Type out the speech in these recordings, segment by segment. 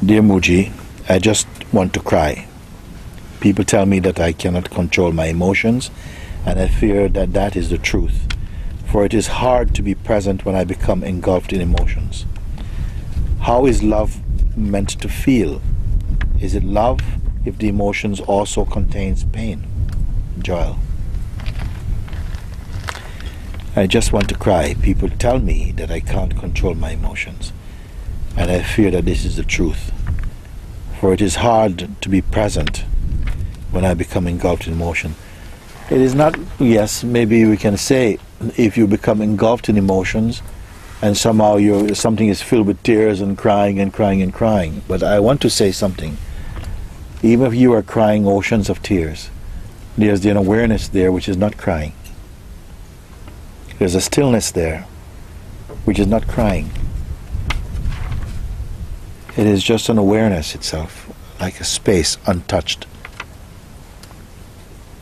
Dear Mooji, I just want to cry. People tell me that I cannot control my emotions, and I fear that that is the truth. For it is hard to be present when I become engulfed in emotions. How is love meant to feel? Is it love if the emotions also contains pain? Joel. I just want to cry. People tell me that I can't control my emotions, and I fear that this is the truth. For it is hard to be present when I become engulfed in emotion. It is not, yes, maybe we can say, if you become engulfed in emotions and somehow something is filled with tears and crying and crying and crying. But I want to say something. Even if you are crying oceans of tears, there's an awareness there which is not crying. There's a stillness there which is not crying. It is just an awareness itself, like a space untouched.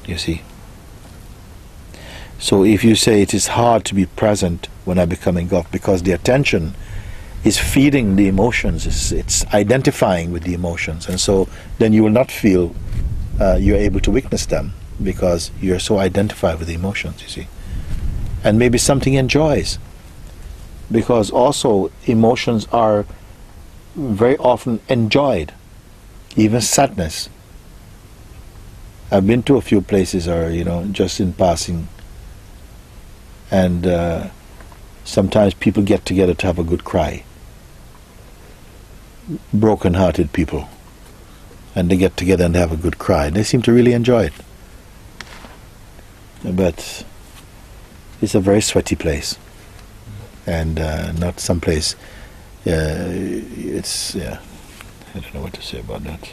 You see? So if you say it is hard to be present when I become engulfed, because the attention is feeding the emotions, it's identifying with the emotions, and so then you will not feel you're able to witness them, because you're so identified with the emotions, you see. And maybe something enjoys, because also emotions are very often enjoyed, even sadness. I've been to a few places, or just in passing, and sometimes people get together to have a good cry. Broken-hearted people, and they get together and they have a good cry. They seem to really enjoy it. But it's a very sweaty place, and not some place. It's I don't know what to say about that.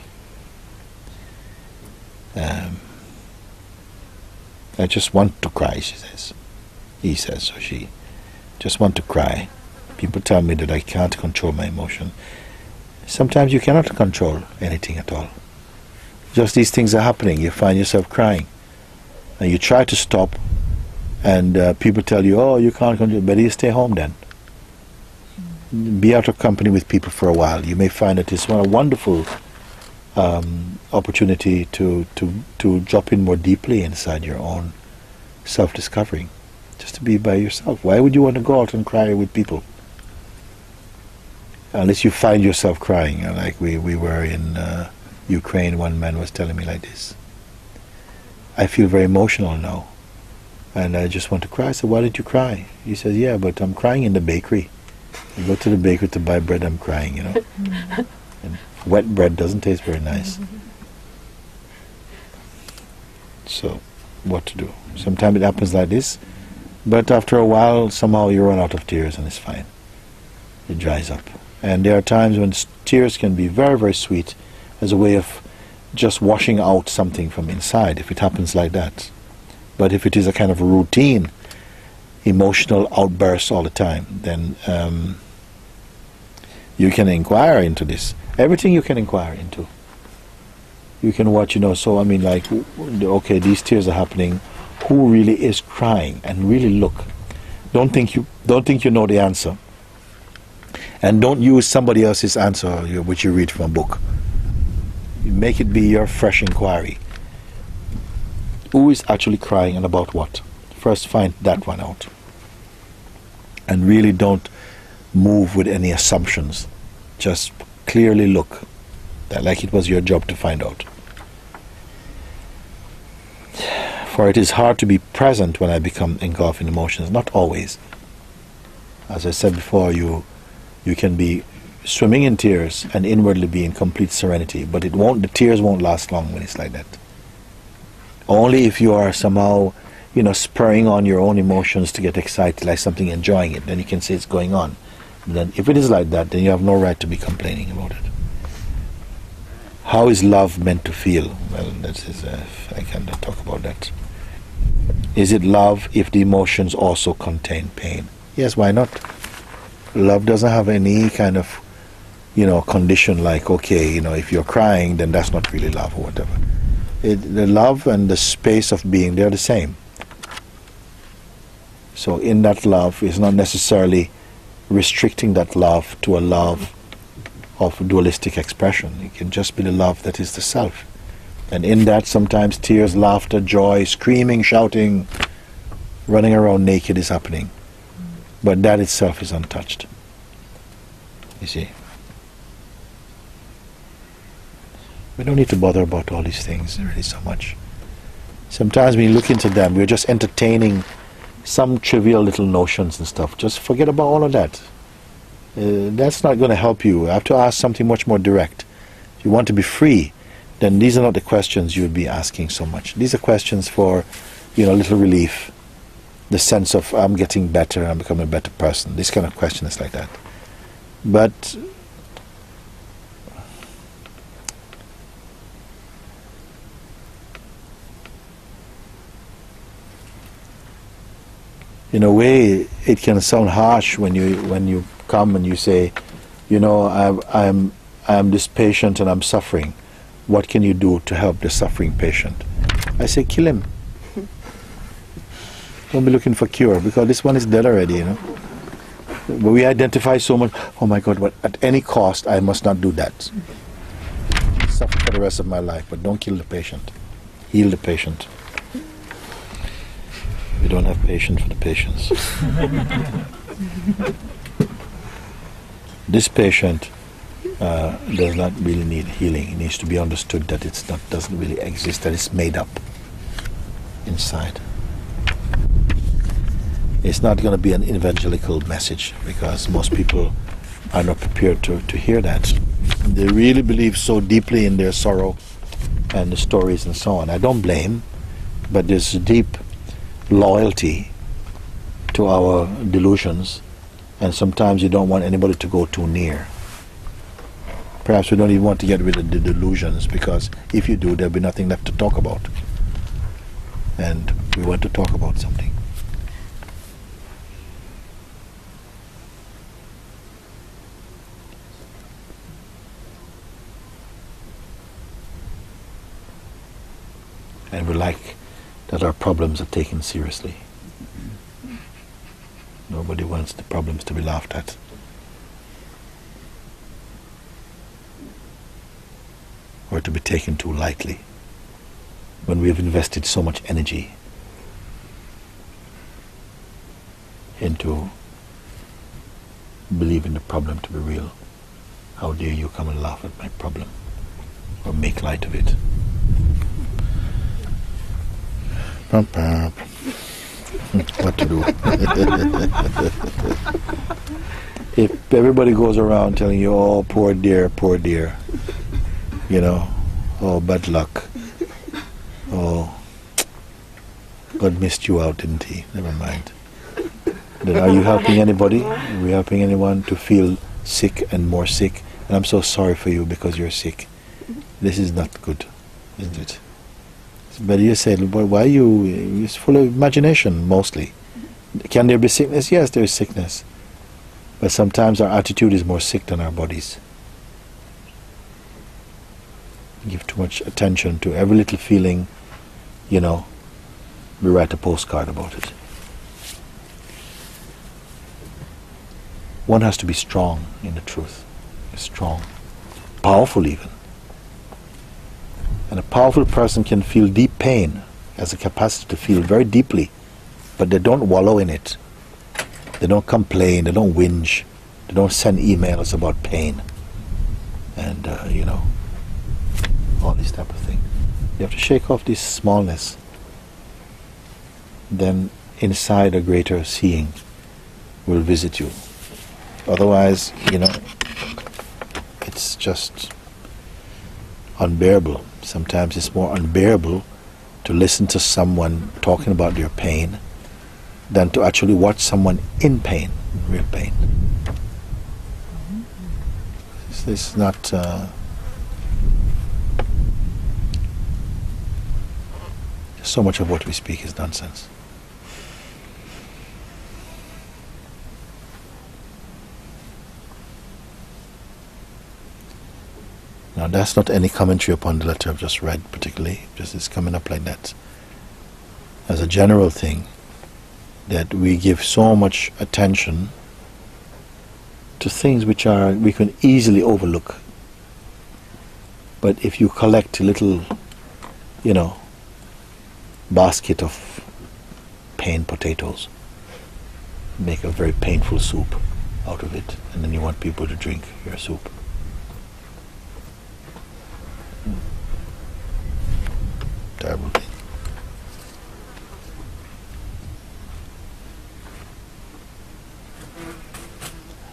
I just want to cry, she says. He says, or she. Just want to cry. People tell me that I can't control my emotion. Sometimes you cannot control anything at all. Just these things are happening. You find yourself crying, and you try to stop, and people tell you, oh, you can't control. Better you stay home then. Be out of company with people for a while. You may find that it's a wonderful opportunity to drop in more deeply inside your own self-discovery. Just to be by yourself. Why would you want to go out and cry with people? Unless you find yourself crying. Like we were in Ukraine, one man was telling me like this. I feel very emotional now, and I just want to cry. I said, why did you cry? He says, yeah, but I'm crying in the bakery. I go to the bakery to buy bread, I'm crying, And wet bread doesn't taste very nice. So, what to do? Sometimes it happens like this, but after a while, somehow you run out of tears and it's fine. It dries up. And there are times when tears can be very, very sweet as a way of just washing out something from inside, if it happens like that. But if it is a kind of a routine, emotional outbursts all the time, then you can inquire into this. Everything you can inquire into. You can watch, so I mean, like, okay, these tears are happening. Who really is crying? And really look. Don't think you know the answer. And don't use somebody else's answer, which you read from a book. You make it be your fresh inquiry. Who is actually crying and about what? First find that one out. And really don't move with any assumptions. Just clearly look, like it was your job to find out. For it is hard to be present when I become engulfed in emotions. Not always. As I said before, you can be swimming in tears and inwardly be in complete serenity, but the tears won't last long when it's like that. Only if you are somehow, spurring on your own emotions to get excited, like something, enjoying it, then you can say it's going on. And then if it is like that, then you have no right to be complaining about it. How is love meant to feel? Well, that is, I can talk about that. Is it love if the emotions also contain pain? Yes, why not? Love doesn't have any kind of, condition like, okay, if you're crying, then that's not really love or whatever. The love and the space of being, they're the same. So in that love is not necessarily restricting that love to a love of dualistic expression. It can just be the love that is the self. And in that, sometimes tears, laughter, joy, screaming, shouting, running around naked is happening. But that itself is untouched. You see? We don't need to bother about all these things really so much. Sometimes when you look into them, we're just entertaining some trivial little notions and stuff. Just forget about all of that. That's not going to help you. You have to ask something much more direct. If you want to be free, then these are not the questions you would be asking so much. These are questions for, little relief. The sense of, I'm getting better, I'm becoming a better person. This kind of questions like that. But in a way, it can sound harsh when you come and you say, I'm this patient and I'm suffering. What can you do to help the suffering patient? I say, kill him. Don't be looking for cure, because this one is dead already, But we identify so much, oh my God, but at any cost, I must not do that. Suffer for the rest of my life, but don't kill the patient. Heal the patient. We don't have patience for the patients. This patient does not really need healing. It needs to be understood that doesn't really exist, that it's made up inside. It's not going to be an evangelical message, because most people are not prepared to hear that. They really believe so deeply in their sorrow and the stories and so on. I don't blame, but there's a deep loyalty to our delusions, and sometimes you don't want anybody to go too near. Perhaps we don't even want to get rid of the delusions, because if you do, there'll be nothing left to talk about. And we want to talk about something. And we like that our problems are taken seriously. Nobody wants the problems to be laughed at. Or to be taken too lightly, when we have invested so much energy into believing the problem to be real. How dare you come and laugh at my problem or make light of it? What to do? If everybody goes around telling you, oh, poor dear, oh, bad luck, oh, God missed you out, didn't he? Never mind. Then are you helping anybody? Are we helping anyone to feel sick and more sick? And I'm so sorry for you because you're sick. This is not good, isn't it? But you said, well, why you? It's full of imagination, mostly. Can there be sickness? Yes, there is sickness. But sometimes our attitude is more sick than our bodies. We give too much attention to every little feeling, we write a postcard about it. One has to be strong in the truth. Strong. Powerful even. And a powerful person can feel deep pain, has the capacity to feel very deeply, but they don't wallow in it. They don't complain, they don't whinge, they don't send emails about pain. And, all these type of things. You have to shake off this smallness. Then inside a greater seeing will visit you. Otherwise, it's just unbearable. Sometimes it's more unbearable to listen to someone talking about their pain than to actually watch someone in pain, real pain. This is not... so much of what we speak is nonsense. Now that's not any commentary upon the letter I've just read particularly, just it's coming up like that. As a general thing, that we give so much attention to things which are we can easily overlook. But if you collect a little, basket of pain potatoes, make a very painful soup out of it, and then you want people to drink your soup. Terrible thing.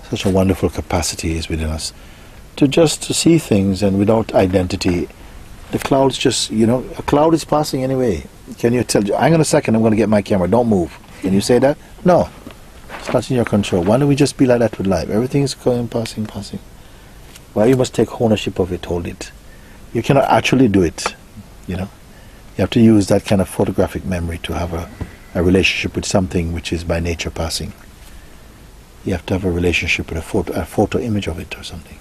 Such a wonderful capacity is within us to see things, and without identity. The clouds just, a cloud is passing anyway. Can you tell? Hang on a second, I'm going to get my camera. Don't move. Can you say that? No. It's not in your control. Why don't we just be like that with life? Everything is going, passing. Why you must take ownership of it, hold it. You cannot actually do it, You have to use that kind of photographic memory to have a relationship with something which is by nature passing. You have to have a relationship with a photo image of it or something.